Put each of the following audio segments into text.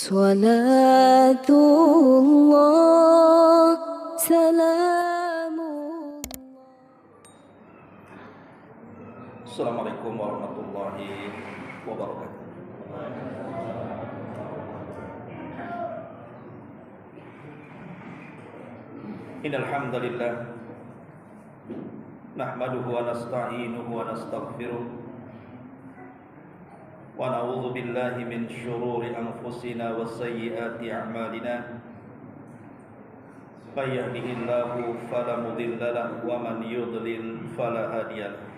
صلاة الله سلام الله. Assalamualaikum warahmatullahi wabarakatuh. Innal hamdalillah nahmaduhu wa nasta'inuhu wa nastaghfiruh wa na'udzu billahi min shururi anfusina wa sayyiati a'malina. May yahdihillahu fala mudilla lahu wa man yudlil fala hadiya lahu.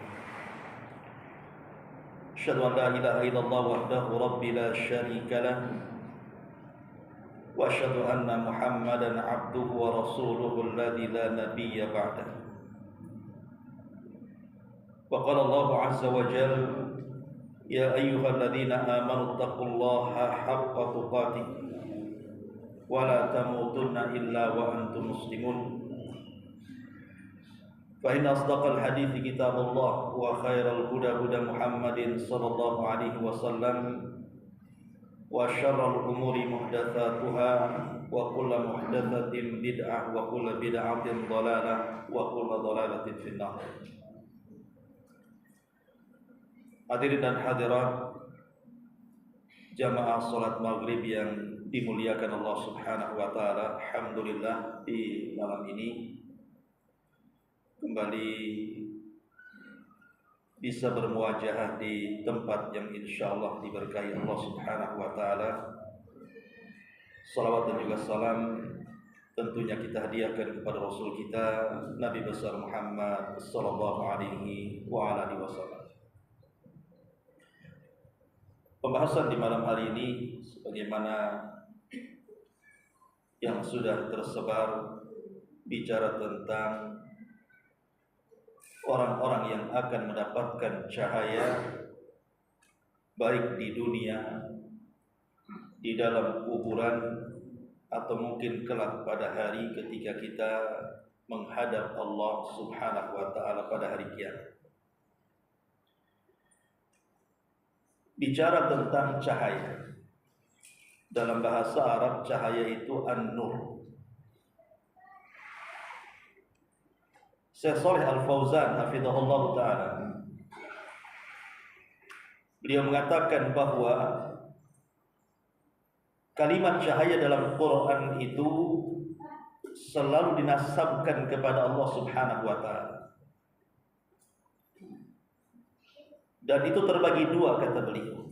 Asyhadu an la ilaha illallah wahdahu rabbi la syarika lah wa asyhadu anna Muhammadan abduhu wa rasuluhu alladzi la nabiyya ba'dah. Wa qala Allah azza wa jalla ya ayyuhalladzina amanu taqullaha haqqa tuqatih wa la tamutunna illa wa antum muslimun. فإن أصدق الحديث كتاب الله وخير الهدى هدى محمد صلى الله عليه وسلم وشر الأمور محدثاتها وكل محدثة بدعة وكل بدعة ضلالة وكل ضلالة في النار. Hadirin dan hadirat jamaah salat maghrib yang dimuliakan Allah Subhanahu wa taala, alhamdulillah di malam ini kembali bisa bermuajahah di tempat yang insyaallah diberkahi Allah Subhanahu wa taala. Salawat dan juga salam tentunya kita hadiahkan kepada Rasul kita Nabi besar Muhammad sallallahu alaihi wa alihi wasallam. Pembahasan di malam hari ini sebagaimana yang sudah tersebar bicara tentang orang-orang yang akan mendapatkan cahaya baik di dunia, di dalam kuburan, atau mungkin kelak pada hari ketika kita menghadap Allah Subhanahu wa taala pada hari kiamat. Bicara tentang cahaya, dalam bahasa Arab cahaya itu an-nur. Syekh Shalih Al-Fauzan hafizahullah ta'ala, beliau mengatakan bahwa kalimat cahaya dalam Quran itu selalu dinasabkan kepada Allah Subhanahu wa ta'ala. Dan itu terbagi dua, kata beliau.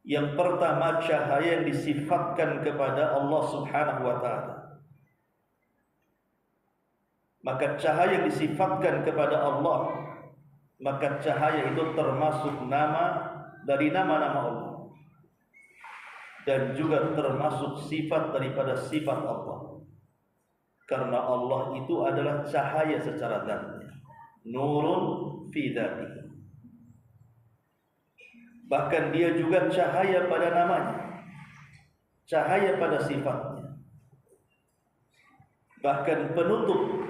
Yang pertama, cahaya yang disifatkan kepada Allah Subhanahu wa ta'ala. Maka cahaya yang disifatkan kepada Allah, maka cahaya itu termasuk nama dari nama-nama Allah, dan juga termasuk sifat daripada sifat Allah. Karena Allah itu adalah cahaya secara dzatnya, nurun fi dzatihi. Bahkan dia juga cahaya pada namanya, cahaya pada sifatnya. Bahkan penutup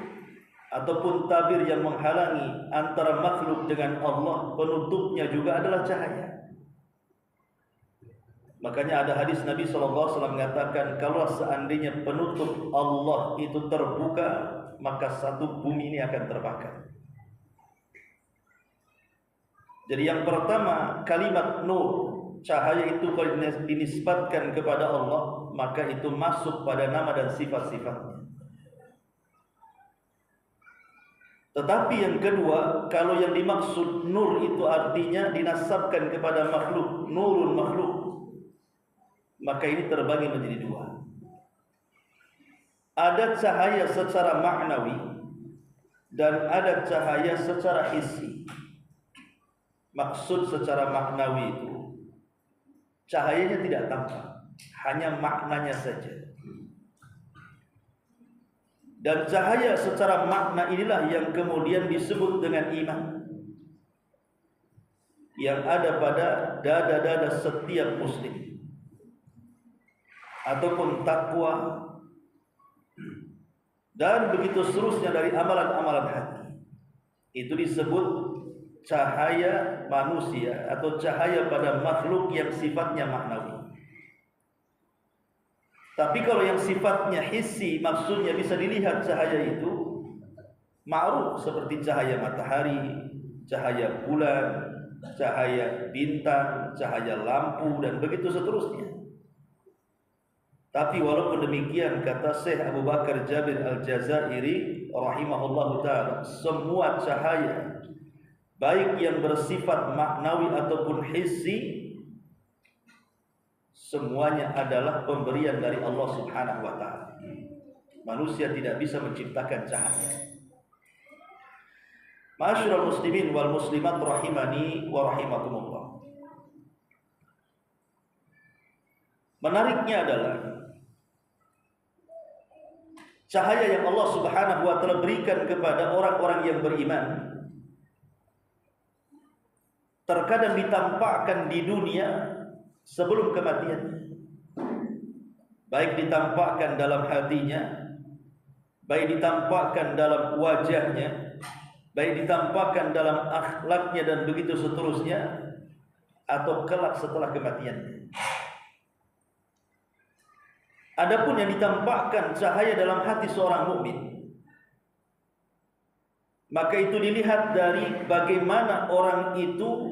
ataupun tabir yang menghalangi antara makhluk dengan Allah, penutupnya juga adalah cahaya. Makanya ada hadis Nabi SAW mengatakan, kalau seandainya penutup Allah itu terbuka, maka satu bumi ini akan terbakar. Jadi yang pertama, kalimat nur, cahaya itu kalau dinisbatkan kepada Allah, maka itu masuk pada nama dan sifat-sifatnya. Tetapi yang kedua, kalau yang dimaksud nur itu artinya dinasabkan kepada makhluk, nurun makhluk, maka ini terbagi menjadi dua. Ada cahaya secara maknawi dan ada cahaya secara hissi. Maksud secara maknawi itu cahayanya tidak tampak, hanya maknanya saja. Dan cahaya secara makna inilah yang kemudian disebut dengan iman, yang ada pada dada-dada setiap muslim, ataupun takwa, dan begitu seterusnya dari amalan-amalan hati. Itu disebut cahaya manusia atau cahaya pada makhluk yang sifatnya maknawi. Tapi kalau yang sifatnya hissi, maksudnya bisa dilihat cahaya itu, ma'ruf, seperti cahaya matahari, cahaya bulan, cahaya bintang, cahaya lampu, dan begitu seterusnya. Tapi walaupun demikian, kata Syekh Abu Bakar Jabir Al-Jazairi rahimahullahu ta'ala, semua cahaya baik yang bersifat maknawi ataupun hissi, semuanya adalah pemberian dari Allah Subhanahu wa ta'ala. Manusia tidak bisa menciptakan cahaya. Ma'asyiral muslimin wal muslimat rahimani wa rahimakumullah. Menariknya adalah cahaya yang Allah Subhanahu wa ta'ala berikan kepada orang-orang yang beriman terkadang ditampakkan di dunia sebelum kematian. Baik ditampakkan dalam hatinya, baik ditampakkan dalam wajahnya, baik ditampakkan dalam akhlaknya dan begitu seterusnya, atau kelak setelah kematian. Adapun yang ditampakkan cahaya dalam hati seorang mukmin, maka itu dilihat dari bagaimana orang itu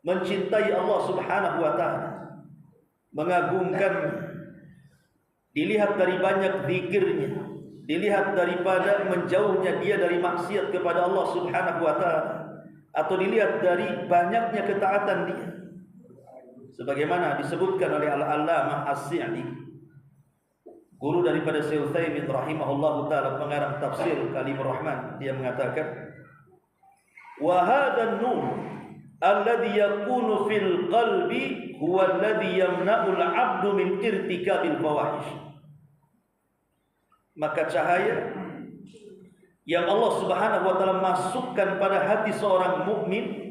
mencintai Allah Subhanahu wa ta'ala, mengagungkan, dilihat dari banyak zikirnya, dilihat daripada menjauhnya dia dari maksiat kepada Allah Subhanahu wa ta'ala, atau dilihat dari banyaknya ketaatan dia, sebagaimana disebutkan oleh Al-Allamah As-Sa'di, guru daripada Syekh Utsaimin rahimahullahu ta'ala, pengarang tafsir Kalimur Rahman. Dia mengatakan, wa hadzal nur alladhi yakunu fil qalbi huwa alladhi yamna'ul 'abdu min irtikabil fawahish. Maka cahaya yang Allah Subhanahu wa ta'ala masukkan pada hati seorang mukmin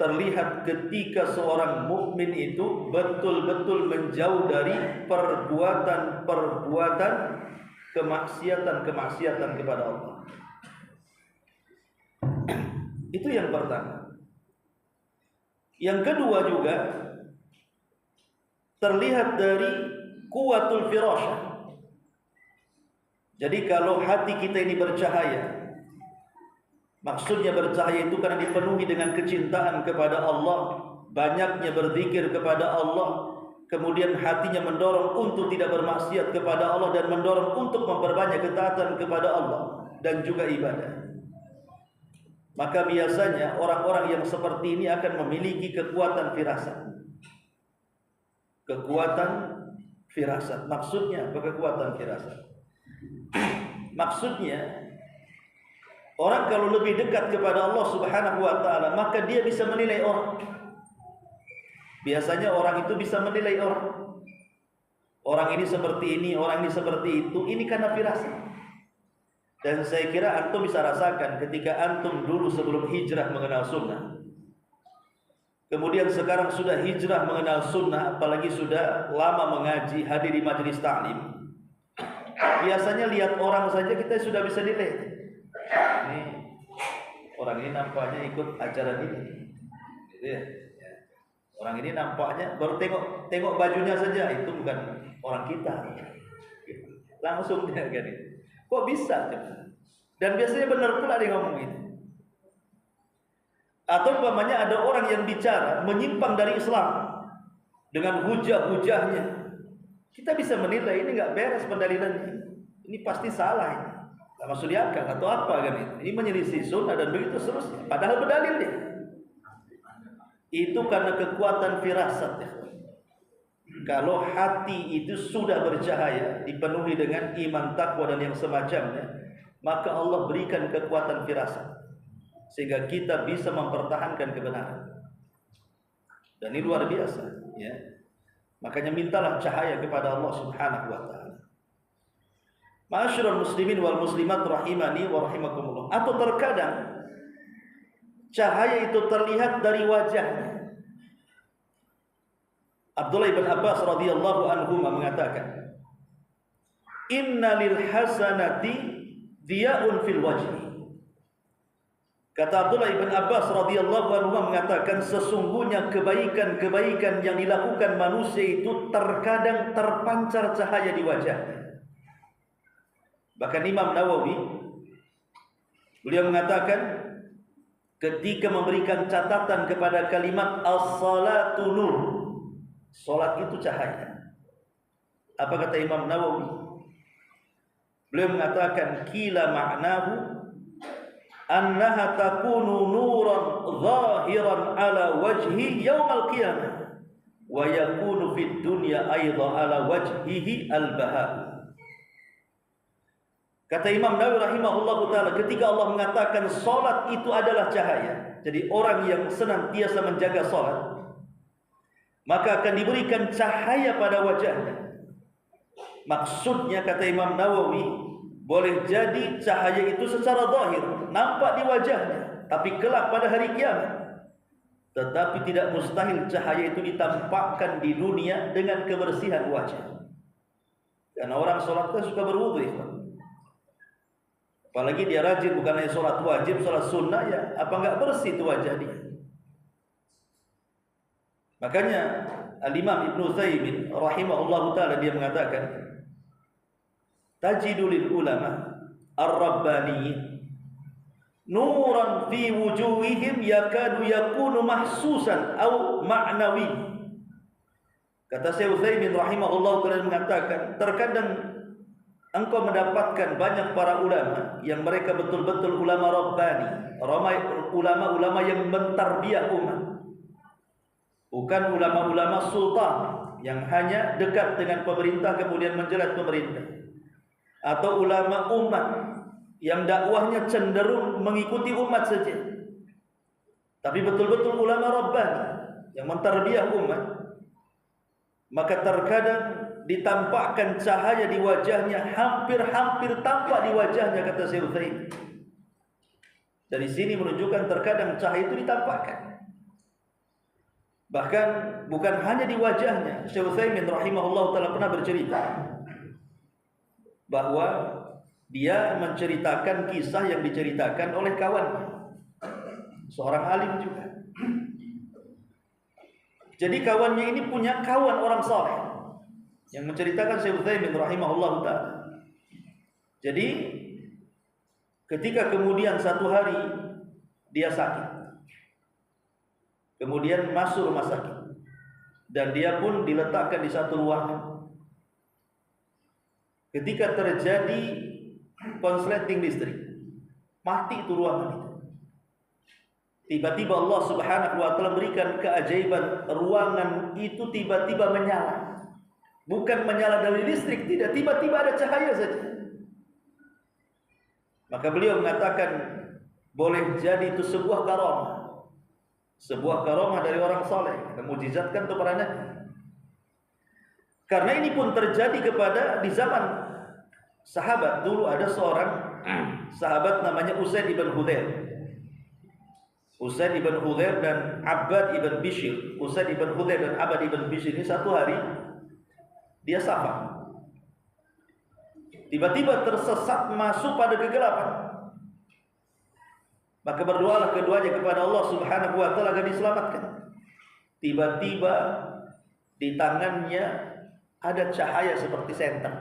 terlihat ketika seorang mukmin itu betul-betul menjauh dari perbuatan-perbuatan kemaksiatan kepada Allah. Itu yang pertama. Yang kedua juga terlihat dari kuwatul firasyah. Jadi kalau hati kita ini bercahaya, maksudnya bercahaya itu karena dipenuhi dengan kecintaan kepada Allah, banyaknya berzikir kepada Allah, kemudian hatinya mendorong untuk tidak bermaksiat kepada Allah dan mendorong untuk memperbanyak ketaatan kepada Allah dan juga ibadah. Maka biasanya orang-orang yang seperti ini akan memiliki kekuatan firasat. Kekuatan firasat. Maksudnya apa kekuatan firasat? Maksudnya orang kalau lebih dekat kepada Allah Subhanahu wa ta'ala, maka dia bisa menilai orang. Biasanya orang itu bisa menilai orang. Orang ini seperti ini, orang ini seperti itu. Ini karena firasat. Dan saya kira antum bisa rasakan ketika antum dulu sebelum hijrah mengenal sunnah, kemudian sekarang sudah hijrah mengenal sunnah, apalagi sudah lama mengaji, hadir di majelis ta'lim. Biasanya lihat orang saja kita sudah bisa nilai. Ini orang ini nampaknya ikut acara ini, gitu ya. Orang ini nampaknya baru tengok bajunya saja itu bukan orang kita. Langsung dia gini. Kok bisa? Dan biasanya benar pula dia ngomong gitu. Atau umpamanya ada orang yang bicara menyimpang dari Islam dengan hujah-hujahnya, kita bisa menilai ini nggak beres pendalilannya. Ini pasti salah ini. Nggak masuk di akal atau apa kan itu. Ini menyelisih sunnah dan begitu seterusnya. Padahal berdalil dia. Itu karena kekuatan firasat ya. Kalau hati itu sudah bercahaya, dipenuhi dengan iman, takwa dan yang semacamnya, maka Allah berikan kekuatan firasat sehingga kita bisa mempertahankan kebenaran. Dan ini luar biasa ya. Makanya mintalah cahaya kepada Allah Subhanahu wa ta'ala. Ma'asyiral muslimin wal muslimat rahimani wa rahimakumullah. Atau terkadang cahaya itu terlihat dari wajahnya. Abdullah bin Abbas radhiyallahu anhu mengatakan, "Inna lil hasanati diya'un fil wajhi." Kata Abdullah ibn Abbas radhiyallahu anhu mengatakan, sesungguhnya kebaikan-kebaikan yang dilakukan manusia itu terkadang terpancar cahaya di wajahnya. Bahkan Imam Nawawi, beliau mengatakan ketika memberikan catatan kepada kalimat as-salatu nur, salat itu cahaya. Apa kata Imam Nawawi? Beliau mengatakan kila ma'nahu annaha takunu nuran zahiran ala wajhi yaumal qiyamah wa yakunu fid dunya aidha ala wajhihi al-baha. Kata Imam Nawawi rahimahullahu taala, ketika Allah mengatakan salat itu adalah cahaya, jadi orang yang senantiasa menjaga salat maka akan diberikan cahaya pada wajahnya. Maksudnya kata Imam Nawawi, boleh jadi cahaya itu secara zahir nampak di wajahnya, tapi kelak pada hari kiamat. Tetapi tidak mustahil cahaya itu ditampakkan di dunia dengan kebersihan wajah. Karena orang salat itu suka berwudu, apalagi dia rajin, bukan hanya sholat wajib, sholat sunnah, ya apa enggak bersih itu wajah dia. Makanya Al-Imam Ibn Utsaimin rahimahullahu ta'ala dia mengatakan, tajidulil ulama ar-rabbaniyin nuran fi wujuhihim yakadu yakunu mahsusan au ma'nawi. Kata Syekh Utsaimin rahimahullahu ta'ala mengatakan, terkadang engkau mendapatkan banyak para ulama yang mereka betul-betul ulama rabbani, ulama-ulama yang mentarbiah umat, bukan ulama-ulama sultan yang hanya dekat dengan pemerintah kemudian menjelat pemerintah, atau ulama umat yang dakwahnya cenderung mengikuti umat saja, tapi betul-betul ulama rabbani yang mentarbiah umat. Maka terkadang ditampakkan cahaya di wajahnya, hampir-hampir tampak di wajahnya, kata Syekh Utsaimin. Dari sini menunjukkan terkadang cahaya itu ditampakkan. Bahkan bukan hanya di wajahnya. Syekh Utsaimin rahimahullah ta'ala pernah bercerita bahwa dia menceritakan kisah yang diceritakan oleh kawannya, seorang alim juga. Jadi kawannya ini punya kawan orang saleh yang menceritakan Syekh Utsaimin rahimahullah ta'ala. Jadi ketika kemudian satu hari dia sakit, kemudian masuk rumah sakit, dan dia pun diletakkan di satu ruangan. Ketika terjadi konsleting listrik, mati itu ruangan itu. Tiba-tiba Allah subhanahu wa ta'ala berikan keajaiban, ruangan itu tiba-tiba menyala. Bukan menyala dari listrik, tidak, tiba-tiba ada cahaya saja. Maka beliau mengatakan, boleh jadi itu sebuah karamah, sebuah karamah dari orang saleh, dan mujizatkan itu para nabi. Karena ini pun terjadi kepada di zaman sahabat. Dulu ada seorang sahabat namanya Usaid ibn Hudzair. Usaid ibn Hudzair dan Abbad ibn Bishr. Usaid ibn Hudzair dan Abbad ibn Bishr ini satu hari dia safar, tiba-tiba tersesat masuk pada kegelapan. Maka berdoalah keduanya kepada Allah subhanahu wa ta'ala agar diselamatkan. Tiba-tiba di tangannya ada cahaya seperti senter,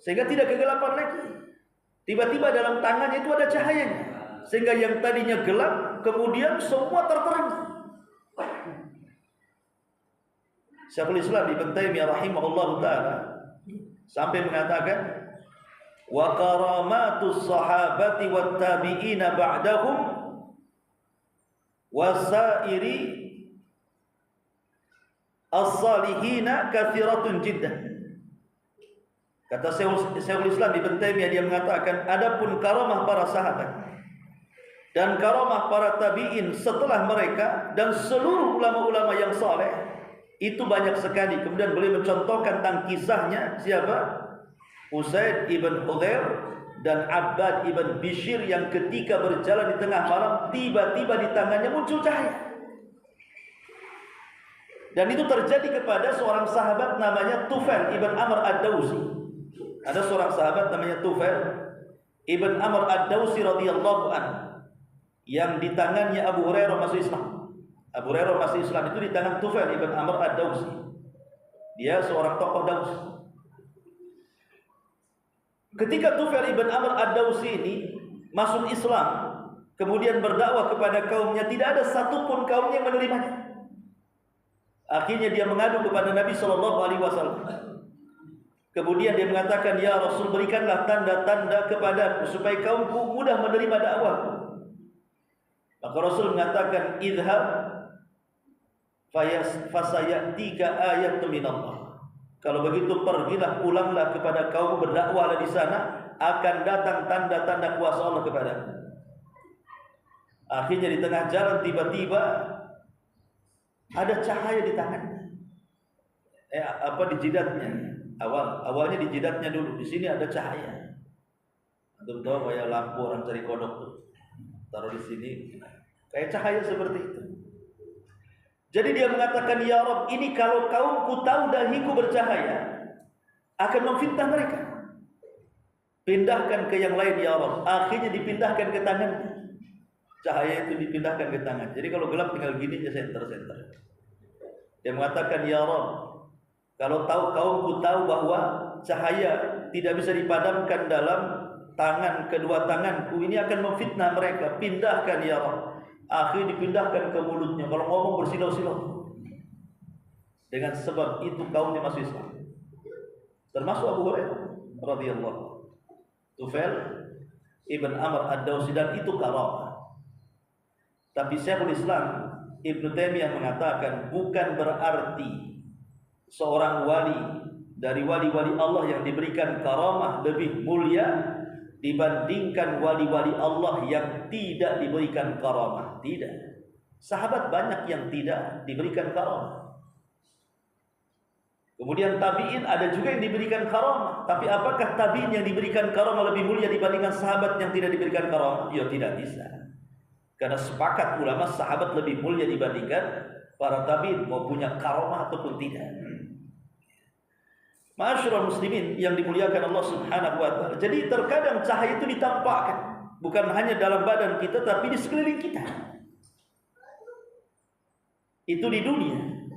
sehingga tidak kegelapan lagi. Tiba-tiba dalam tangannya itu ada cahayanya, sehingga yang tadinya gelap kemudian semua terterangi. Syekhul Islam Ibnu Taimiyah rahimahullahu taala sampai mengatakan, wa karamatus sahabati wat tabi'ina ba'dahum wasairi as-salihina katsiratun jiddan. Kata Syekhul Islam Ibnu Taimiyah, dia mengatakan, adapun karamah para sahabat dan karamah para tabi'in setelah mereka dan seluruh ulama-ulama yang saleh itu banyak sekali. Kemudian beliau mencontohkan tentang kisahnya siapa? Usaid ibn Hudzair dan Abbad ibn Bishr yang ketika berjalan di tengah malam tiba-tiba di tangannya muncul cahaya. Dan itu terjadi kepada seorang sahabat namanya Tufail ibn Amr ad-Dawsi. Ada seorang sahabat namanya Tufail Ibn Amr Ad-Dawsi radhiyallahu anhu, yang di tangannya Abu Hurairah masuk Islam. Abu Hurairah masuk Islam itu di tangan Tufail Ibn Amr Ad-Dawsi. Dia seorang tokoh Daus. Ketika Tufail Ibn Amr Ad-Dawsi ini masuk Islam, kemudian berdakwah kepada kaumnya, tidak ada satupun kaumnya yang menerimanya. Akhirnya dia mengadu kepada Nabi SAW. Kemudian dia mengatakan, "Ya Rasul, berikanlah tanda-tanda kepadaku supaya kaumku mudah menerima dakwahku." Maka Rasul mengatakan, "Idhab fasayatika ayatun minallah." Kalau begitu pergilah, pulanglah kepada kaum, berdakwahlah di sana, akan datang tanda-tanda kuasa Allah kepadamu. Akhirnya di tengah jalan tiba-tiba ada cahaya di tangannya. Di jidatnya. Awalnya di jidatnya dulu. Di sini ada cahaya. Antum tahu kayak lampu orang cari kodok tuh. Taruh di sini. Kayak cahaya seperti itu. Jadi dia mengatakan, "Ya Rabb, ini kalau kaumku tahu dahiku bercahaya, akan memfitnah mereka. Pindahkan ke yang lain ya Rabb." Akhirnya dipindahkan ke tangannya. Cahaya itu dipindahkan ke tangan. Jadi kalau gelap tinggal gini aja, center. Dia mengatakan, "Ya Rabb, kalau tahu kaumku tahu bahwa cahaya tidak bisa dipadamkan dalam tangan, kedua tanganku, ini akan memfitnah mereka. Pindahkan ya Rabb." Akhirnya dipindahkan ke mulutnya. Kalau ngomong bersilau-silau. Dengan sebab itu kaumnya masuk Islam. Termasuk Abu Hurairah radhiyallahu. Tufail Ibn Amr Ad-Dawsi, dan itu karamah. Tapi Syekhul Islam Ibn Taimiyah mengatakan, bukan berarti seorang wali dari wali-wali Allah yang diberikan karamah lebih mulia dibandingkan wali-wali Allah yang tidak diberikan karamah. Tidak. Sahabat banyak yang tidak diberikan karamah. Kemudian tabi'in ada juga yang diberikan karamah. Tapi apakah tabi'in yang diberikan karamah lebih mulia dibandingkan sahabat yang tidak diberikan karamah? Ya tidak bisa. Karena sepakat ulama sahabat lebih mulia dibandingkan para tabi'in, mau punya karamah ataupun tidak. Ma'asyiral muslimin yang dimuliakan Allah Subhanahu wa taala. Jadi terkadang cahaya itu ditampakkan, bukan hanya dalam badan kita tapi di sekeliling kita. Itu di dunia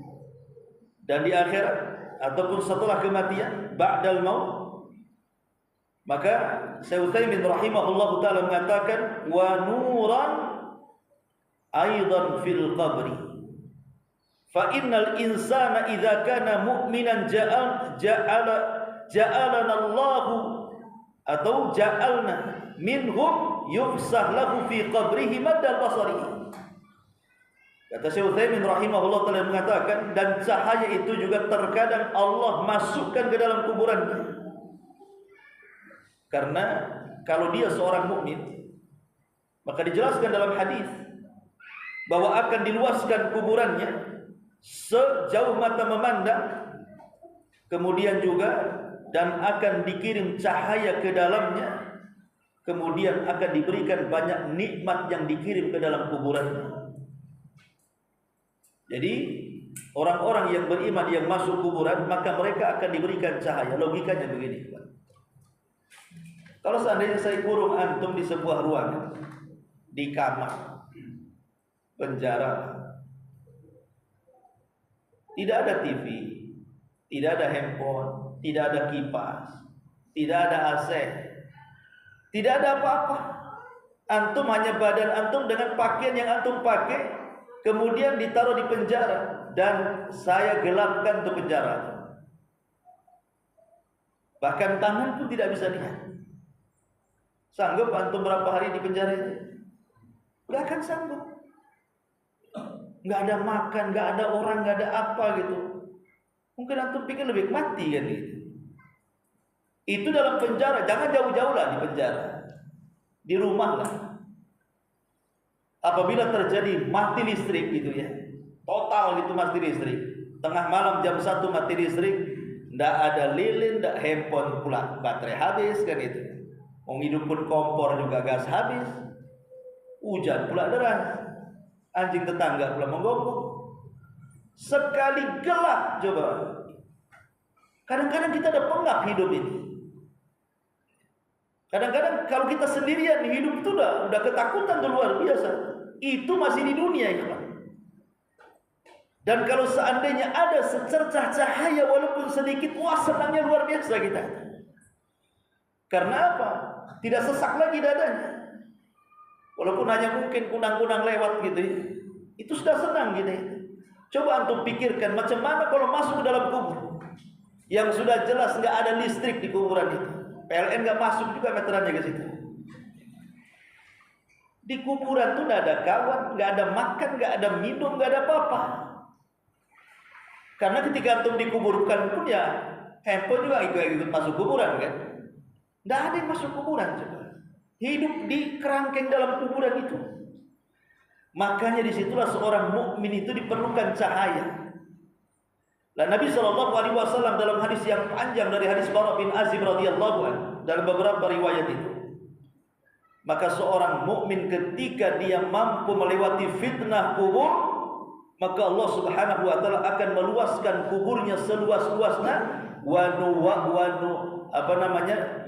dan di akhirat ataupun setelah kematian, ba'dal maut. Maka Syekh Utsaimin rahimahullahu taala mengatakan, "Wa nuran aidan fil qabri. Fa innal insana idza kana mu'minan ja'alana Allahu atau ja'alna minhum yufsah lahu fi qabrihi madal basarihi." Kata Syekh Utsaimin rahimahullah taala mengatakan, dan cahaya itu juga terkadang Allah masukkan ke dalam kuburannya. Karena kalau dia seorang mukmin, maka dijelaskan dalam hadis bahwa akan diluaskan kuburannya sejauh mata memandang, kemudian juga dan akan dikirim cahaya ke dalamnya, kemudian akan diberikan banyak nikmat yang dikirim ke dalam kuburannya. Jadi orang-orang yang beriman yang masuk kuburan, maka mereka akan diberikan cahaya. Logikanya begini, kalau seandainya saya kurung antum di sebuah ruangan, di kamar, penjara, tidak ada TV, tidak ada handphone, tidak ada kipas, tidak ada AC, tidak ada apa-apa. Antum hanya badan antum dengan pakaian yang antum pakai, kemudian ditaruh di penjara, dan saya gelapkan tuh penjara. Bahkan tangan pun tidak bisa lihat. Sanggup antum berapa hari di penjara itu? Gak akan sanggup. Gak ada makan, gak ada orang, gak ada apa gitu. Mungkin antum pikir lebih mati kan gitu. Itu dalam penjara. Jangan jauh-jauh lah di penjara, di rumah lah. Apabila terjadi mati listrik gitu ya, total gitu mati listrik, tengah malam jam 1 mati listrik, ndak ada lilin, ndak handphone pula baterai habis kan itu. Mau hidup pun kompor juga gas habis. Hujan pula deras. Anjing tetangga pula menggonggong. Sekali gelap coba. Kadang-kadang kita ada pengap hidup ini. Kadang-kadang kalau kita sendirian hidup itu udah ketakutan tuh luar biasa. Itu masih di dunia ya, Pak. Dan kalau seandainya ada secercah cahaya walaupun sedikit, wah senangnya luar biasa kita. Karena apa? Tidak sesak lagi dadanya. Walaupun hanya mungkin kunang-kunang lewat gitu, itu sudah senang gitu. Coba antum pikirkan macam mana kalau masuk ke dalam kubur yang sudah jelas nggak ada listrik di kuburan itu. PLN nggak masuk juga meterannya ke situ. Di kuburan tuh nggak ada kawan, nggak ada makan, nggak ada minum, nggak ada apa-apa. Karena ketika antum dikuburkan pun ya handphone juga ikut masuk kuburan kan. Nggak ada yang masuk kuburan coba. Hidup di kerangkeng dalam kuburan itu. Makanya disitulah seorang mukmin itu diperlukan cahaya. Dan Nabi SAW dalam hadis yang panjang dari hadis Bara bin Azib radhiyallahu anhu dalam beberapa riwayat itu, maka seorang mukmin ketika dia mampu melewati fitnah kubur, maka Allah Subhanahu wa taala akan meluaskan kuburnya seluas-luasnya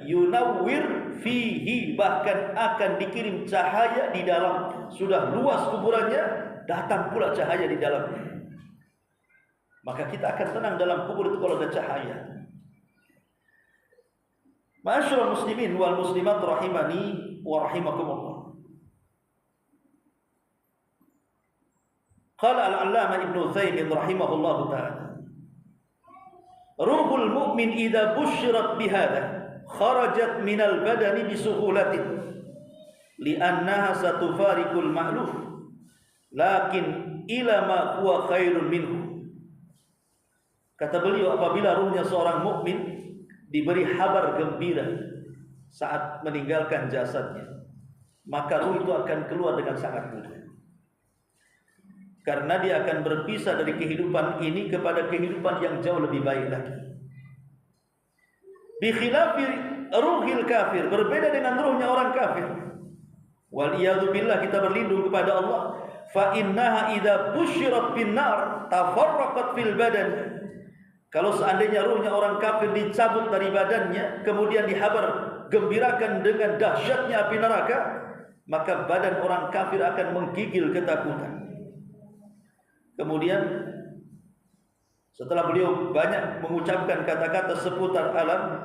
yunawwir fihi, bahkan akan dikirim cahaya di dalam. Sudah luas kuburannya, datang pula cahaya di dalamnya. Maka kita akan tenang dalam kubur itu kalau ada cahaya. Ma'asyiral muslimin wal muslimat rahimani wa rahimakumullah. Qala al-'allamah Ibnu Utsaimin rahimahullahu ta'ala, ruhul mu'min idza busyirat bihadza kharajat minal badani bisuhulatin li'annaha satufariqul ma'luf lakin ila ma huwa khairun minhu. Kata beliau, apabila ruhnya seorang mukmin diberi kabar gembira saat meninggalkan jasadnya, maka ruh itu akan keluar dengan sangat mudah. Karena dia akan berpisah dari kehidupan ini kepada kehidupan yang jauh lebih baik lagi. Bi khilafi ruhil kafir, berbeda dengan ruhnya orang kafir. Wal iyadu billah, kita berlindung kepada Allah. Fa innaha idza busyirat bin nar tafarraqat fil badan. Kalau seandainya ruhnya orang kafir dicabut dari badannya, kemudian dihabar gembirakan dengan dahsyatnya api neraka, maka badan orang kafir akan menggigil ketakutan. Kemudian setelah beliau banyak mengucapkan kata-kata seputar alam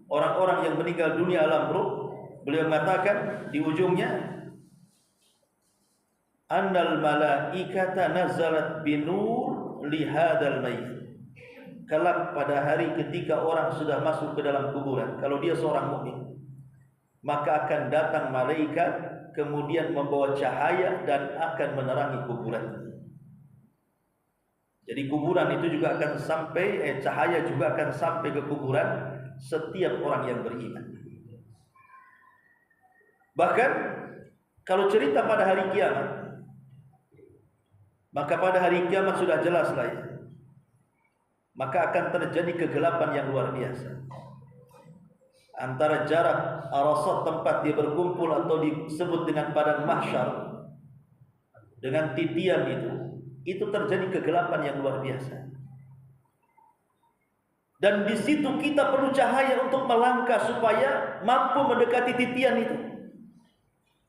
orang-orang yang meninggal dunia alam ruh, beliau mengatakan di ujungnya, annal malaikata nazalat binur li hadzal mayyit. Kelak pada hari ketika orang sudah masuk ke dalam kuburan, kalau dia seorang mukmin, maka akan datang malaikat kemudian membawa cahaya dan akan menerangi kuburan. Jadi kuburan itu juga akan sampai, cahaya juga akan sampai ke kuburan setiap orang yang beriman. Bahkan kalau cerita pada hari kiamat, maka pada hari kiamat sudah jelas lah ya. Maka akan terjadi kegelapan yang luar biasa. Antara jarak arasat tempat dia berkumpul atau disebut dengan padang mahsyar dengan titian itu terjadi kegelapan yang luar biasa. Dan di situ kita perlu cahaya untuk melangkah supaya mampu mendekati titian itu.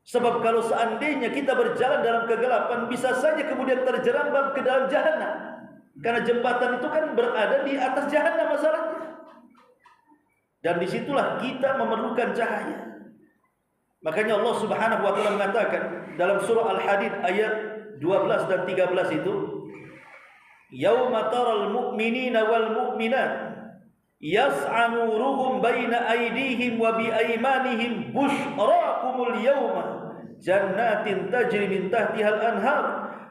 Sebab kalau seandainya kita berjalan dalam kegelapan, bisa saja kemudian terjerambab ke dalam jahanam. Karena jembatan itu kan berada di atas jahanam masalahnya. Dan disitulah kita memerlukan cahaya. Makanya Allah Subhanahu wa taala mengatakan dalam surah Al-Hadid ayat 12 dan 13 itu, yauma taral mu'minina wal mu'minat yas'a nuruhum baina aydihim wa bi aymanihim bushrakumul yawma jannatin tajri min tahtihal anhar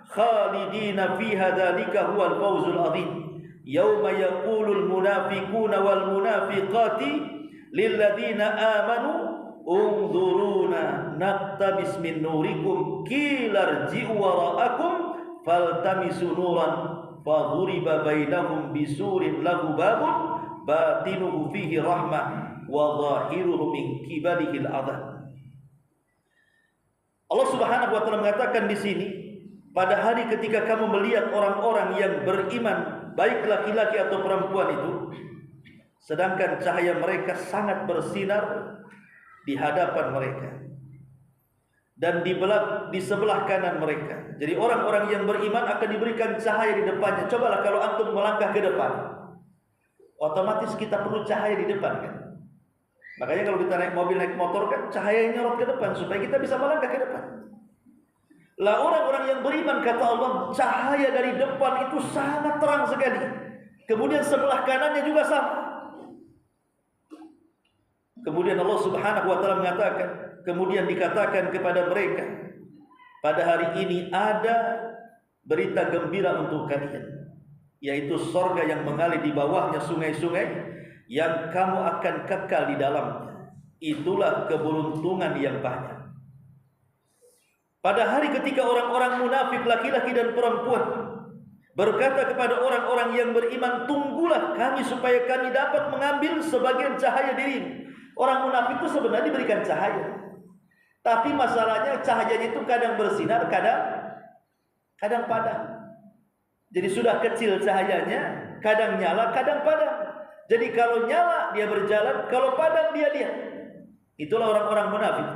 khalidina fiha dzalika huwal fawzul adzim. Yauma yaqulul munafiquna wal munafiqati lil ladzina amanu unzuruna naqtabis min nurikum qila irji'u wara'akum faltamisu nuran fadhuriba bainahum bisurin lahu babun batinuhu fihi rahmah wa zahiruhu min qibalihil adzab. Allah Subhanahu wa taala mengatakan di sini, pada hari ketika kamu melihat orang-orang yang beriman, baik laki-laki atau perempuan itu, sedangkan cahaya mereka sangat bersinar di hadapan mereka dan di sebelah kanan mereka. Jadi orang-orang yang beriman akan diberikan cahaya di depannya. Cobalah kalau antum melangkah ke depan, otomatis kita perlu cahaya di depan kan. Makanya kalau kita naik mobil, naik motor kan cahaya nyorot ke depan supaya kita bisa melangkah ke depan. Lah orang-orang yang beriman kata Allah, cahaya dari depan itu sangat terang sekali. Kemudian sebelah kanannya juga sama. Kemudian Allah Subhanahu wa taala mengatakan, kemudian dikatakan kepada mereka, pada hari ini ada berita gembira untuk kalian, yaitu surga yang mengalir di bawahnya sungai-sungai yang kamu akan kekal di dalamnya. Itulah keberuntungan yang banyak. Pada hari ketika orang-orang munafik laki-laki dan perempuan berkata kepada orang-orang yang beriman, tunggulah kami supaya kami dapat mengambil sebagian cahaya dirimu. Orang munafik itu sebenarnya diberikan cahaya, tapi masalahnya cahayanya itu kadang bersinar, kadang padam. Jadi sudah kecil cahayanya, kadang nyala, kadang padam. Jadi kalau nyala dia berjalan, kalau padam dia diam. Itulah orang-orang munafik.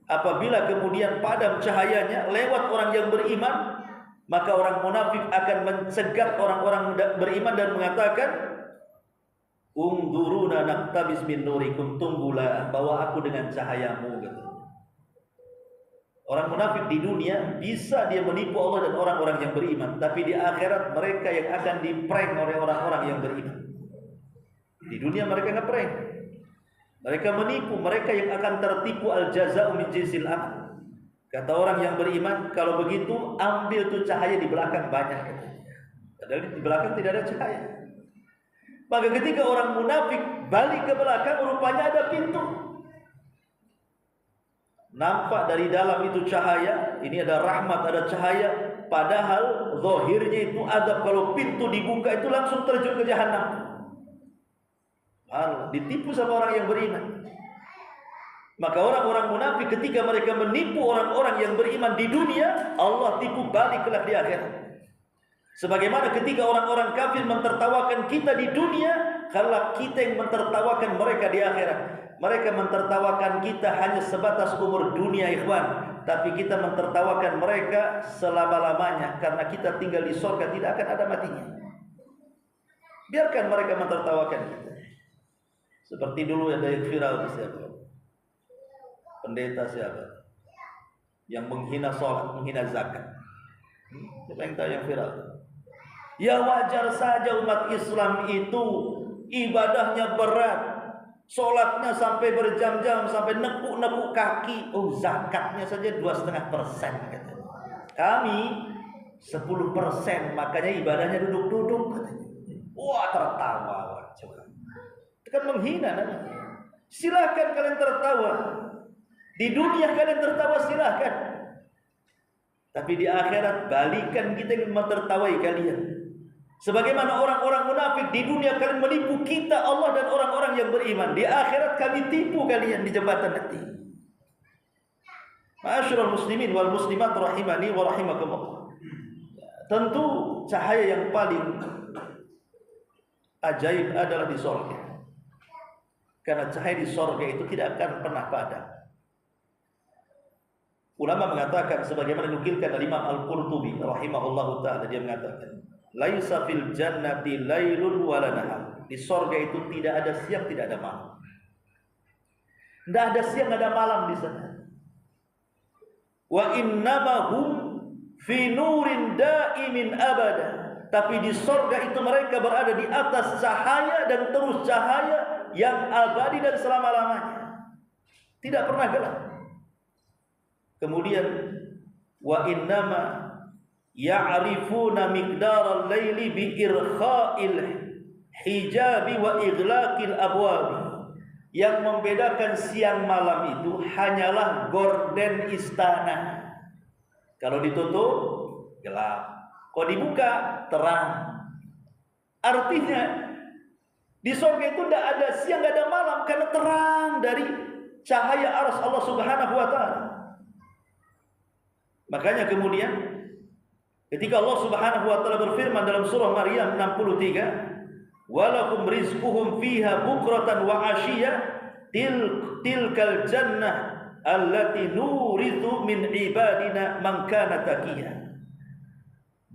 Apabila kemudian padam cahayanya lewat orang yang beriman, maka orang munafik akan mencegat orang-orang beriman dan mengatakan, "Ungduruna naqtabis min nurikum, tunggulah bawa aku dengan cahayamu." Gitu. Orang munafik di dunia bisa dia menipu Allah dan orang-orang yang beriman, tapi di akhirat mereka yang akan diprank oleh orang-orang yang beriman. Di dunia mereka ngeprank. Mereka menipu, mereka yang akan tertipu, al-jaza'u min jinsil amal. Kata orang yang beriman, kalau begitu ambil tuh cahaya di belakang banyak. Padahal di belakang tidak ada cahaya. Maka ketika orang munafik balik ke belakang, rupanya ada pintu. Nampak dari dalam itu cahaya, ini ada rahmat, ada cahaya. Padahal zahirnya itu adab. Kalau pintu dibuka itu langsung terjun ke jahanam. Ditipu sama orang yang beriman. Maka orang-orang munafik ketika mereka menipu orang-orang yang beriman di dunia, Allah tipu balik kelak di akhirat. Sebagaimana ketika orang-orang kafir mentertawakan kita di dunia, kalau kita yang mentertawakan mereka di akhirat. Mereka mentertawakan kita hanya sebatas umur dunia, ikhwan, tapi kita mentertawakan mereka selama-lamanya, karena kita tinggal di surga tidak akan ada matinya. Biarkan mereka mentertawakan kita. Seperti dulu ada yang viral itu siapa? Pendeta siapa? Yang menghina sholat, menghina zakat. Siapa yang tahu yang viral? Ya wajar saja umat Islam itu ibadahnya berat, sholatnya sampai berjam-jam, sampai nekuk-nekuk kaki. Oh, zakatnya saja 2,5%. Kami 10%, makanya ibadahnya duduk-duduk. Wah, tertawa. Coba. Itu kan menghina namanya. Silahkan kalian tertawa. Di dunia kalian tertawa, silahkan. Tapi di akhirat balikan kita yang mentertawai kalian. Sebagaimana orang-orang munafik di dunia kalian menipu kita, Allah dan orang-orang yang beriman. Di akhirat kami tipu kalian di jembatan nanti. Ma'asyiral muslimin wal muslimat rahimani wa rahimakumullah. Tentu cahaya yang paling ajaib adalah di surga. Karena cahaya di surga itu tidak akan pernah padam. Ulama mengatakan sebagaimana dinukilkan dari Imam Al-Qurtubi rahimahullahu taala, dia mengatakan, "Laisa fil jannati lailun wala nahar." Di surga itu tidak ada siang, tidak ada malam. Tidak ada siang, tidak ada malam di sana. Wa innamahum fi nurin daimin abada. Tapi di surga itu mereka berada di atas cahaya dan terus cahaya yang abadi dan selama-lamanya, tidak pernah gelap. Kemudian wa innama ya'rifuna miqdaral laili bi irkha'il hijabi wa ighlaqil abwab. Yang membedakan siang malam itu hanyalah gorden istana. Kalau ditutup gelap, kalau dibuka terang. Artinya di surga itu tidak ada siang, tidak ada malam, karena terang dari cahaya arsy Allah Subhanahu wa taala. Makanya kemudian ketika Allah Subhanahu wa taala berfirman dalam surah Maryam 63, "Walakum rizquhum fiha bukratan wa 'ashiyya," tilkal jannah allati nurithu min ibadina man kana taqiyya.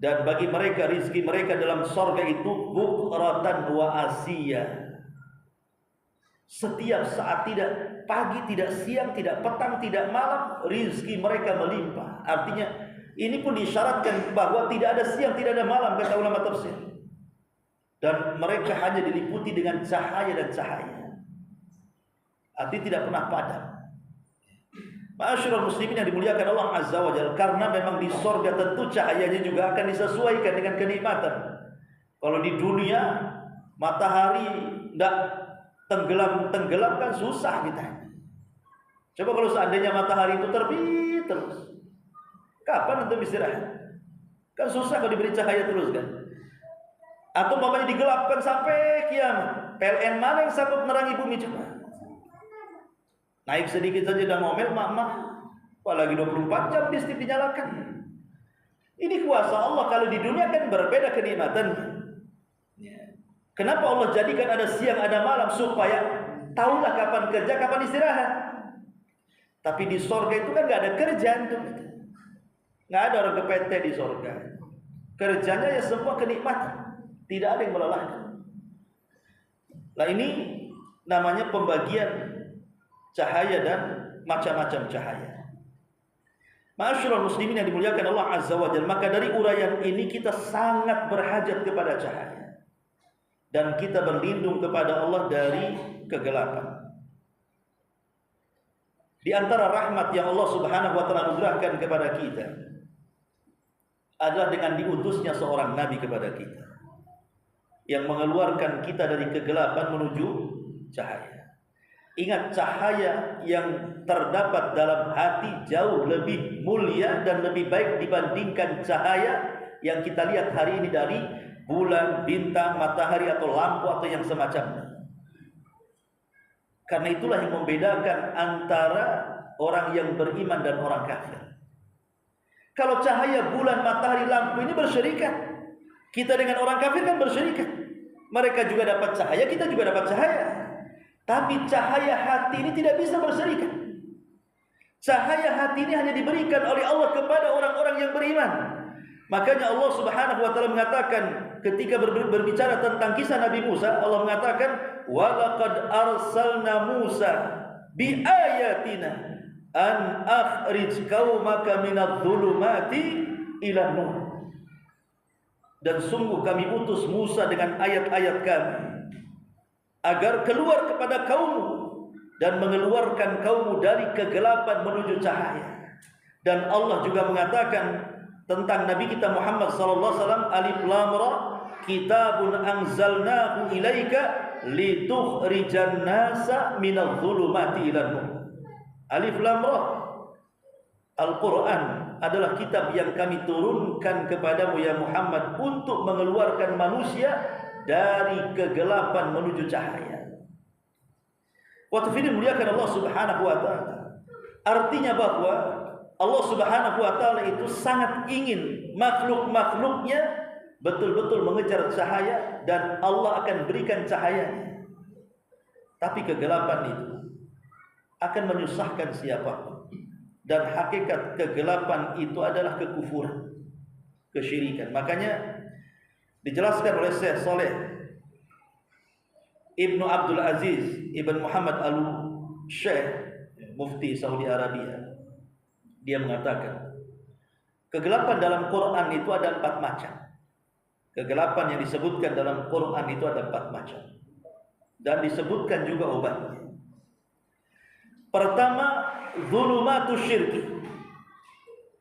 Dan bagi mereka rizki mereka dalam sorga itu bukratan wa asiyya. Setiap saat, tidak pagi, tidak siang, tidak petang, tidak malam, rizki mereka melimpah. Artinya ini pun disyaratkan bahwa tidak ada siang, tidak ada malam, kata ulama tafsir. Dan mereka hanya diliputi dengan cahaya dan cahaya. Artinya tidak pernah padam. Ma'asyiral muslimin yang dimuliakan Allah Azza wa Jalla, karena memang di sorga tentu cahayanya juga akan disesuaikan dengan kenikmatan. Kalau di dunia matahari tidak tenggelam kan susah kita. Coba kalau seandainya matahari itu terbit terus, kapan untuk istirahat? Kan susah kalau diberi cahaya terus kan. Atau umpamanya digelapkan sampai kiamat, PLN mana yang sanggup menerangi bumi coba? Naik sedikit saja udah ngomel mak-mak, apalagi 24 jam listrik dinyalakan. Ini kuasa Allah. Kalau di dunia kan berbeda kenikmatan. Kenapa Allah jadikan ada siang ada malam? Supaya tahulah kapan kerja, kapan istirahat. Tapi di sorga itu kan gak ada kerjaan tuh. Gak ada orang ke PT di sorga. Kerjanya ya semua kenikmatan, tidak ada yang melelahkan. Nah ini namanya pembagian cahaya dan macam-macam cahaya. Ma'asyiral muslimin yang dimuliakan Allah Azza wa Jalla, maka dari uraian ini kita sangat berhajat kepada cahaya. Dan kita berlindung kepada Allah dari kegelapan. Di antara rahmat yang Allah Subhanahu wa taala anugerahkan kepada kita adalah dengan diutusnya seorang nabi kepada kita yang mengeluarkan kita dari kegelapan menuju cahaya. Ingat, cahaya yang terdapat dalam hati jauh lebih mulia dan lebih baik dibandingkan cahaya yang kita lihat hari ini dari bulan, bintang, matahari atau lampu atau yang semacamnya. Karena itulah yang membedakan antara orang yang beriman dan orang kafir. Kalau cahaya bulan, matahari, lampu ini bersyirikat, kita dengan orang kafir kan bersyirikat. Mereka juga dapat cahaya, kita juga dapat cahaya. Tapi cahaya hati ini tidak bisa berserikat. Cahaya hati ini hanya diberikan oleh Allah kepada orang-orang yang beriman. Makanya Allah Subhanahu wa taala mengatakan ketika berbicara tentang kisah Nabi Musa, Allah mengatakan wa laqad arsalna Musa bi ayatina an akhrij qaumaka minadh-dhulumati ila nur. Dan sungguh kami utus Musa dengan ayat-ayat kami agar keluar kepada kaummu dan mengeluarkan kaummu dari kegelapan menuju cahaya. Dan Allah juga mengatakan tentang Nabi kita Muhammad sallallahu alaihi wasallam, alif lam ra, kitabun anzalnahu ilaika litukhrijan nasa minadh-dhulumati ilan nur. Alif lam ra, Al-Quran adalah kitab yang kami turunkan kepadamu ya Muhammad untuk mengeluarkan manusia dari kegelapan menuju cahaya. Waktu ini muliakan Allah Subhanahu wa taala. Artinya bahwa Allah Subhanahu wa taala itu sangat ingin makhluk-makhluknya betul-betul mengejar cahaya, dan Allah akan berikan cahaya. Tapi kegelapan itu akan menyusahkan siapapun. Dan hakikat kegelapan itu adalah kekufuran, kesyirikan. Makanya dijelaskan oleh Syekh Saleh Ibnu Abdul Aziz Ibn Muhammad Al-Syekh, Mufti Saudi Arabia. Dia mengatakan kegelapan dalam Quran itu ada 4 macam. Kegelapan yang disebutkan dalam Quran itu ada 4 macam, dan disebutkan juga obatnya. Pertama, zulumatus syirki,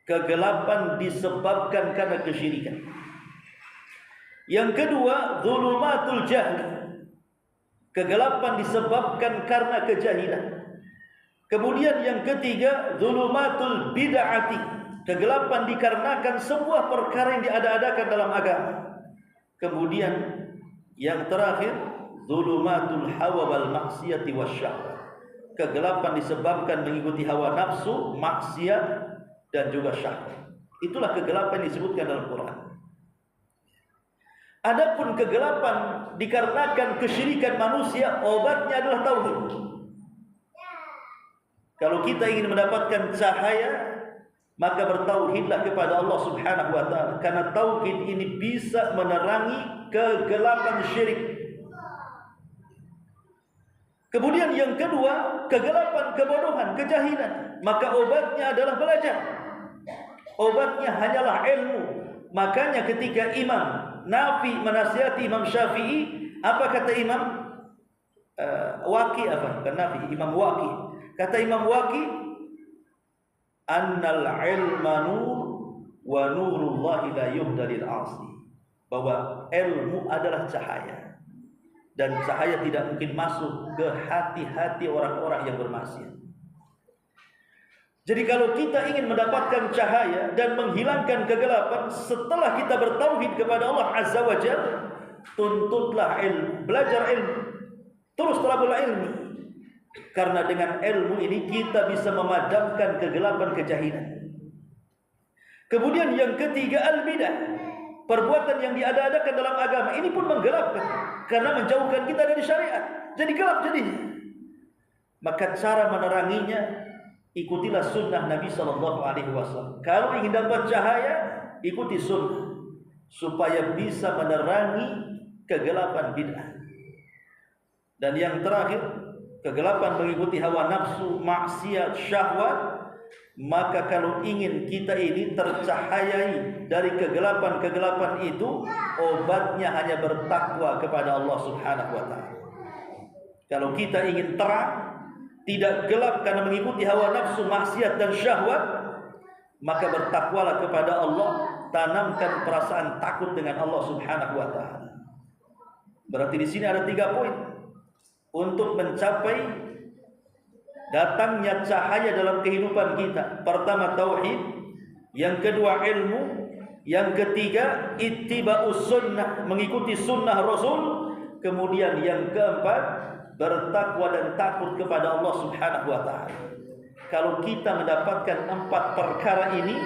kegelapan disebabkan karena kesyirikan. Yang kedua, zulumatul jahli, kegelapan disebabkan karena kejahilan. Kemudian yang ketiga, zulumatul bid'ati, kegelapan dikarenakan sebuah perkara yang diada-adakan dalam agama. Kemudian yang terakhir, zulumatul hawa wal maksiyati wasyahwat, kegelapan disebabkan mengikuti hawa nafsu, maksiat, dan juga syahwat. Itulah kegelapan yang disebutkan dalam Quran. Adapun kegelapan dikarenakan kesyirikan manusia, obatnya adalah tauhid. Kalau kita ingin mendapatkan cahaya, maka bertauhidlah kepada Allah Subhanahu wa taala, karena tauhid ini bisa menerangi kegelapan syirik. Kemudian yang kedua, kegelapan, kebodohan, kejahilan, maka obatnya adalah belajar. Obatnya hanyalah ilmu. Makanya ketika Imam Nafi menasihati Imam Syafi'i, apa kata Imam Waqi, apa? Bukan Nafi, Imam Waqi. Kata Imam Waqi, annal ilma nur wa nurullahi la yuhda lil 'asi. Bahwa ilmu adalah cahaya, dan cahaya tidak mungkin masuk ke hati-hati orang-orang yang bermaksiat. Jadi kalau kita ingin mendapatkan cahaya dan menghilangkan kegelapan, setelah kita bertauhid kepada Allah Azza wa Jalla, tuntutlah ilmu, belajar ilmu, terus talabul ilmi. Karena dengan ilmu ini kita bisa memadamkan kegelapan kejahilan. Kemudian yang ketiga, al-bidah, perbuatan yang diada-adakan dalam agama. Ini pun menggelapkan, karena menjauhkan kita dari syariat. Jadi gelap jadinya. Maka cara meneranginya, ikutilah sunnah Nabi SAW. Kalau ingin dapat cahaya, ikuti sunnah, supaya bisa menerangi kegelapan bid'ah. Dan yang terakhir, kegelapan mengikuti hawa nafsu, maksiat, syahwat. Maka kalau ingin kita ini tercahayai dari kegelapan-kegelapan itu, obatnya hanya bertakwa kepada Allah Subhanahu wa taala. Kalau kita ingin terang, tidak gelap karena mengikuti hawa nafsu, maksiat dan syahwat, maka bertakwalah kepada Allah, tanamkan perasaan takut dengan Allah Subhanahu wa taala. Berarti di sini ada 3 poin untuk mencapai datangnya cahaya dalam kehidupan kita. Pertama, tauhid. Yang kedua, ilmu. Yang ketiga, ittiba'us sunnah, mengikuti sunnah Rasul. Kemudian yang keempat, bertakwa dan takut kepada Allah Subhanahu wa taala. Kalau kita mendapatkan 4 perkara ini,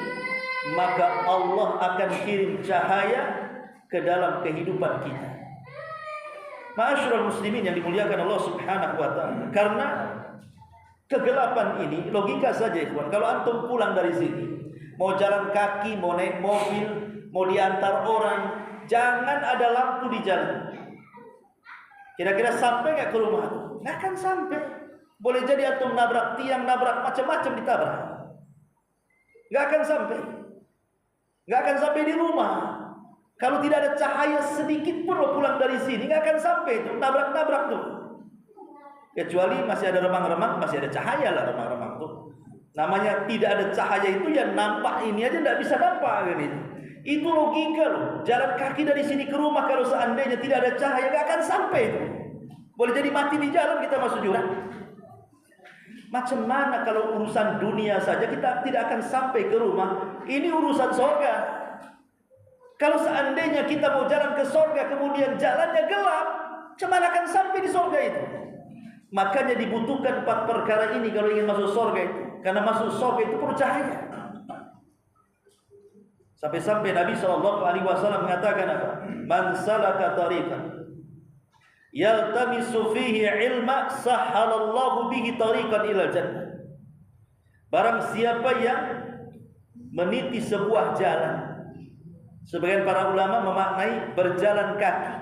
maka Allah akan kirim cahaya ke dalam kehidupan kita. Ma'asyiral muslimin yang dimuliakan Allah Subhanahu wa taala. Karena kegelapan ini logika saja, ikhwan. Kalau antum pulang dari sini, mau jalan kaki, mau naik mobil, mau diantar orang, jangan ada lampu di jalan. Kira-kira sampai nggak ke rumah? Nggak akan sampai. Boleh jadi antum nabrak tiang, nabrak macam-macam, ditabrak. Nggak akan sampai. Nggak akan sampai di rumah. Kalau tidak ada cahaya sedikit pun lo pulang dari sini, nggak akan sampai tuh, nabrak-nabrak tuh. Kecuali masih ada remang-remang, masih ada cahaya lah remang-remang tuh. Namanya tidak ada cahaya itu, ya nampak ini aja nggak bisa nampak kan itu. Itu logika loh. Jalan kaki dari sini ke rumah kalau seandainya tidak ada cahaya, nggak akan sampai itu. Boleh jadi mati di jalan, kita masuk jurang. Macam mana kalau urusan dunia saja kita tidak akan sampai ke rumah? Ini urusan surga. Kalau seandainya kita mau jalan ke surga, kemudian jalannya gelap, macam mana akan sampai di surga itu? Makanya dibutuhkan 4 perkara ini kalau ingin masuk surga itu. Karena masuk surga itu perlu cahaya. Sampai-sampai Nabi SAW mengatakan apa? Man salaka tariqan yaltamisu fihi ilma sahhalallahu bihi tariqan ilal jannah. Barang siapa yang meniti sebuah jalan, sebagian para ulama memaknai berjalan kaki,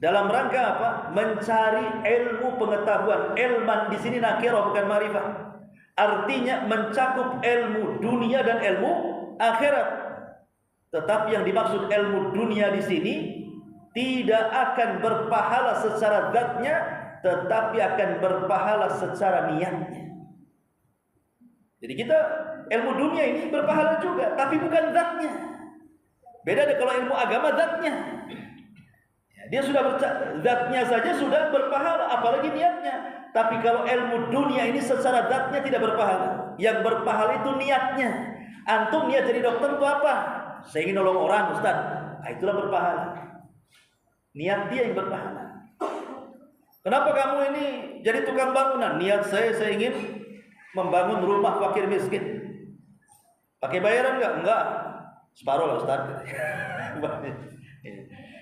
dalam rangka apa? Mencari ilmu pengetahuan. Ilman di sini nakirah bukan ma'rifah. Artinya mencakup ilmu dunia dan ilmu akhirat. Tetapi yang dimaksud ilmu dunia di sini tidak akan berpahala secara zatnya, tetapi akan berpahala secara niatnya. Jadi kita ilmu dunia ini berpahala juga, tapi bukan zatnya. Beda kalau ilmu agama zatnya. Dia sudah zatnya saja sudah berpahala, apalagi niatnya. Tapi kalau ilmu dunia ini secara zatnya tidak berpahala. Yang berpahala itu niatnya. Antum niat jadi dokter itu apa? Saya ingin nolong orang, Ustaz. Nah, itulah berpahala. Niat dia yang berpahala. Kenapa kamu ini jadi tukang bangunan? Niat saya ingin membangun rumah fakir miskin. Pakai bayaran enggak? Enggak. Separuh lah, Ustaz.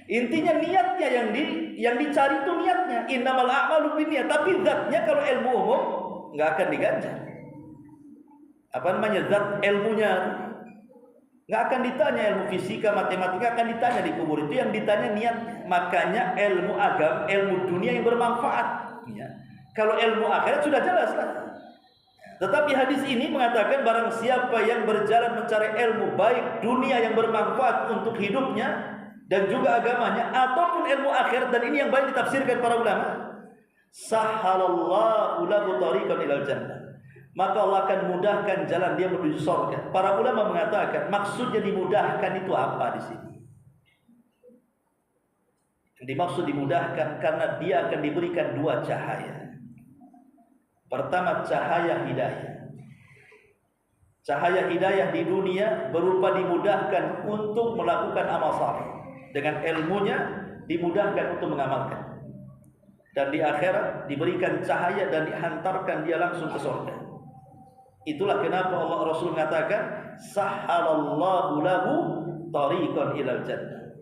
Intinya niatnya yang dicari itu niatnya. Innamal a'malu binniyat. Tapi zatnya kalau ilmu umum nggak akan diganjar. Apa namanya, zat ilmunya nggak akan ditanya. Ilmu fisika, matematika akan ditanya di kubur. Itu yang ditanya niatnya. Makanya ilmu agama, ilmu dunia yang bermanfaat ya. Kalau ilmu akhirat sudah jelas lah. Tetapi hadis ini mengatakan barang siapa yang berjalan mencari ilmu baik dunia yang bermanfaat untuk hidupnya dan juga agamanya, ataupun ilmu akhirat, dan ini yang banyak ditafsirkan para ulama, sahhalallahu lahu tariqan ilal jannah, maka Allah akan mudahkan jalan dia menuju surga. Para ulama mengatakan maksudnya dimudahkan itu apa di sini? Dimaksud dimudahkan karena dia akan diberikan dua cahaya. Pertama, cahaya hidayah. Cahaya hidayah di dunia berupa dimudahkan untuk melakukan amal saleh. Dengan ilmunya dimudahkan untuk mengamalkan. Dan di akhirat diberikan cahaya dan dihantarkan dia langsung ke surga. Itulah kenapa Allah Rasul mengatakan sahhalallahu lahu tariqan ilal jannah.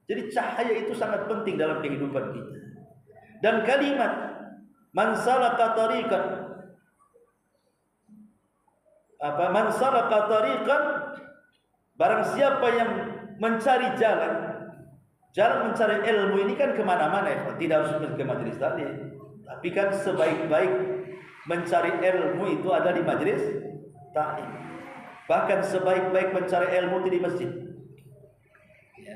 Jadi cahaya itu sangat penting dalam kehidupan kita. Dan kalimat man salaka tariqan, man salaka tariqan, barang siapa yang mencari jalan mencari ilmu ini kan kemana-mana ya, tidak harus ke majelis taklim, tapi kan sebaik-baik mencari ilmu itu ada di majelis taklim. Bahkan sebaik-baik mencari ilmu itu di masjid ya.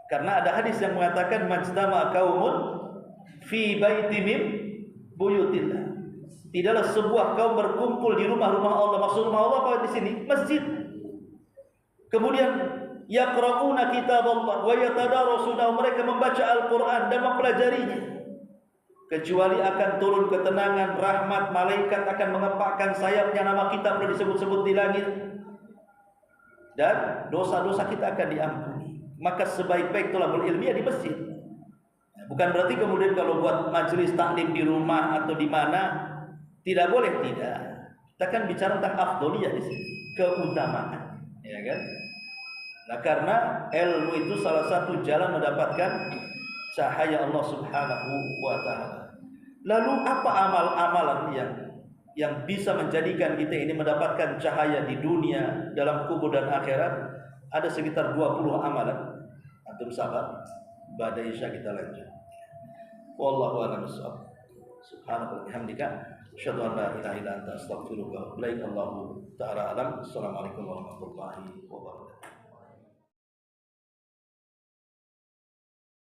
Karena ada hadis yang mengatakan majtama qaumun fi baitin min buyutillah, tidaklah sebuah kaum berkumpul di rumah-rumah Allah. Maksud rumah Allah apa di sini? Masjid. Kemudian yaqra'una kitaballah wa yatadarasunahu, mereka membaca Al-Qur'an dan mempelajarinya, kecuali akan turun ketenangan, rahmat, malaikat akan mengepakkan sayapnya, nama kita pernah disebut-sebut di langit, dan dosa-dosa kita akan diampuni. Maka sebaik-baik thalabul ilmi di masjid. Bukan berarti kemudian kalau buat majelis taklim di rumah atau di mana tidak boleh, tidak. Kita kan bicara tentang afdoliyah di sini, keutamaan, ya kan? Nah, karena ilmu itu salah satu jalan mendapatkan cahaya Allah Subhanahu wa taala. Lalu apa amal-amalan yang bisa menjadikan kita ini mendapatkan cahaya di dunia, dalam kubur dan akhirat? Ada sekitar 20 amalan. Antum sabar, pada isya kita lanjut. Wallahu a'lam bishawab. Subhanallah bihamdika asyhadu an la ilaha illa anta astaghfiruka wa atubu ilaik. Allahu ta'ala alam. Assalamualaikum warahmatullahi wabarakatuh.